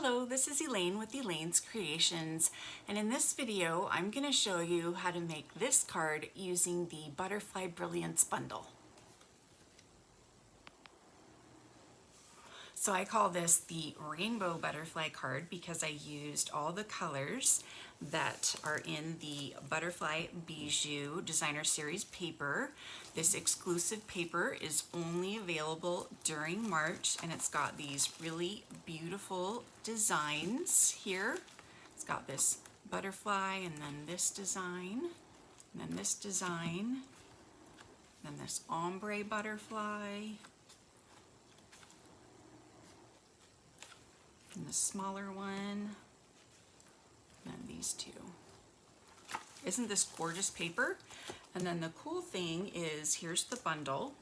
Hello, this is Elaine with Elaine's Creations, and in this video I'm going to show you how to make this card using the Butterfly Brilliance bundle. So I call this the Rainbow Butterfly card because I used all the colors that are in the Butterfly Bijou Designer Series paper. This exclusive paper is only available during March, and it's got these really beautiful designs here. It's got this butterfly, and then this design, and then this design, and then this ombre butterfly, and the smaller one, and then these two. Isn't this gorgeous paper? And then the cool thing is, here's the bundle.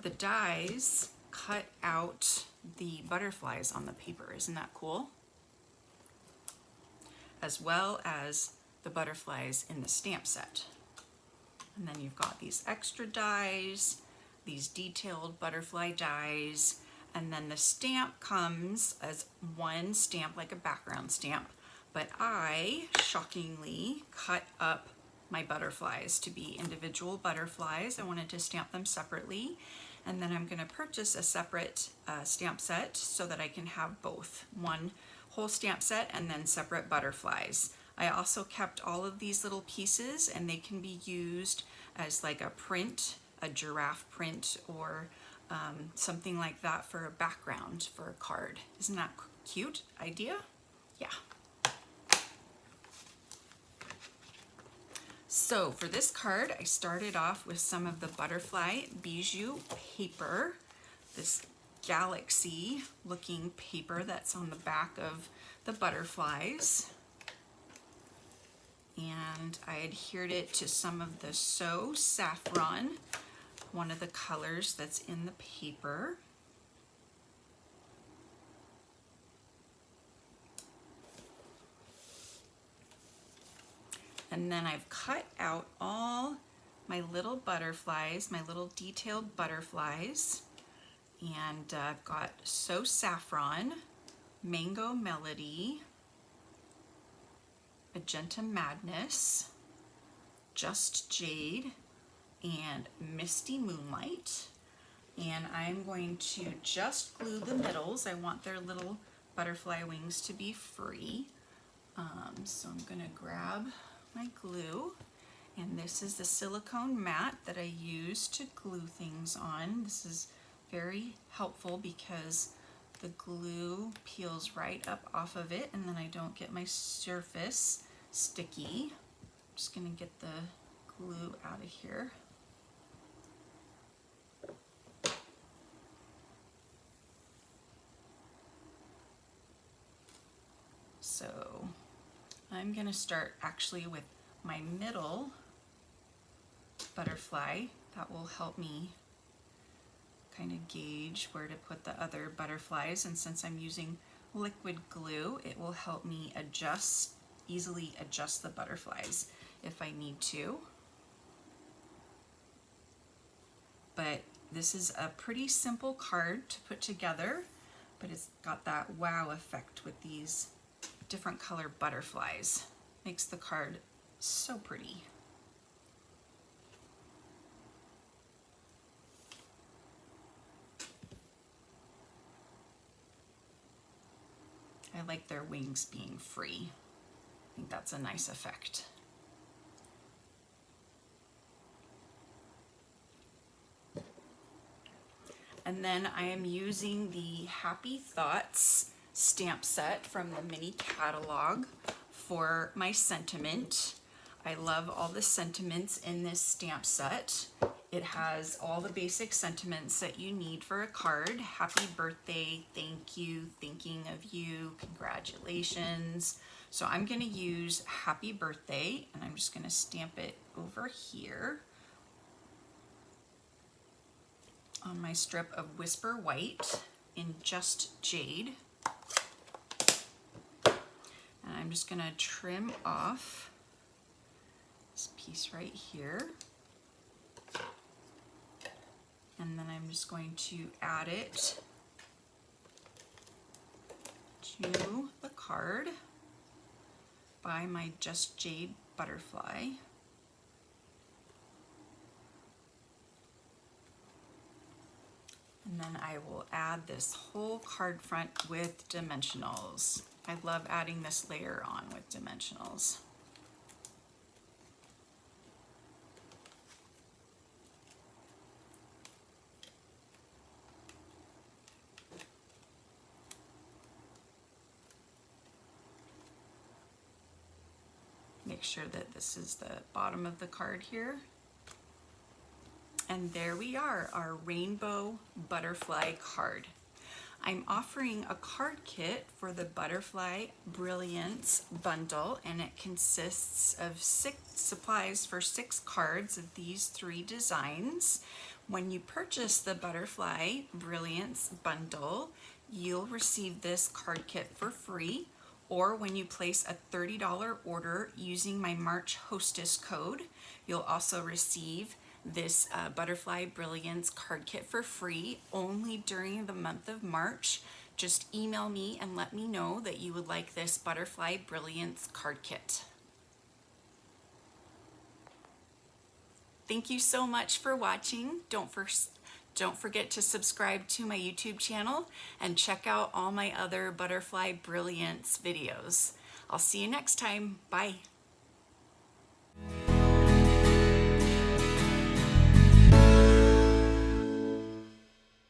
The dies cut out the butterflies on the paper. Isn't that cool? As well as the butterflies in the stamp set. And then you've got these extra dies, these detailed butterfly dies, and then the stamp comes as one stamp, like a background stamp, but I shockingly cut up my butterflies to be individual butterflies. I wanted to stamp them separately, and then I'm going to purchase a separate stamp set so that I can have both, one whole stamp set and then separate butterflies. I also kept all of these little pieces, and they can be used as like a print, a giraffe print, or something like that for a background for a card. Isn't that cute idea? Yeah. So for this card, I started off with some of the Butterfly Bijou paper, this galaxy looking paper that's on the back of the butterflies. And I adhered it to some of the So Saffron, one of the colors that's in the paper. And then I've cut out all my little butterflies, my little detailed butterflies. And I've got So Saffron, Mango Melody, Magenta Madness, Just Jade, and Misty Moonlight. And I'm going to just glue the middles. I want their little butterfly wings to be free. So I'm gonna grab my glue, and this is the silicone mat that I use to glue things on. This is very helpful because the glue peels right up off of it, and then I don't get my surface sticky. I'm just gonna get the glue out of here. So I'm going to start actually with my middle butterfly. That will help me kind of gauge where to put the other butterflies, and since I'm using liquid glue, it will help me easily adjust the butterflies if I need to. But this is a pretty simple card to put together, but it's got that wow effect with these different color butterflies. Makes the card so pretty. I like their wings being free. I think that's a nice effect. And then I am using the Happy Thoughts stamp set from the mini catalog for my sentiment. I love all the sentiments in this stamp set. It has all the basic sentiments that you need for a card. Happy birthday, thank you, thinking of you, congratulations. So I'm going to use happy birthday, and I'm just going to stamp it over here on my strip of Whisper White in Just Jade. And I'm just going to trim off this piece right here. And then I'm just going to add it to the card by my Just Jade butterfly. And then I will add this whole card front with dimensionals. I love adding this layer on with dimensionals. Make sure that this is the bottom of the card here. And there we are, our rainbow butterfly card. I'm offering a card kit for the Butterfly Brilliance bundle, and it consists of 6 supplies for 6 cards of these 3 designs. When you purchase the Butterfly Brilliance bundle, you'll receive this card kit for free, or when you place a $30 order using my March Hostess code, you'll also receive this Butterfly Brilliance card kit for free only during the month of March. Just email me and let me know that you would like this Butterfly Brilliance card kit. Thank you so much for watching. Don't forget to subscribe to my YouTube channel and check out all my other Butterfly Brilliance videos. I'll see you next time. Bye.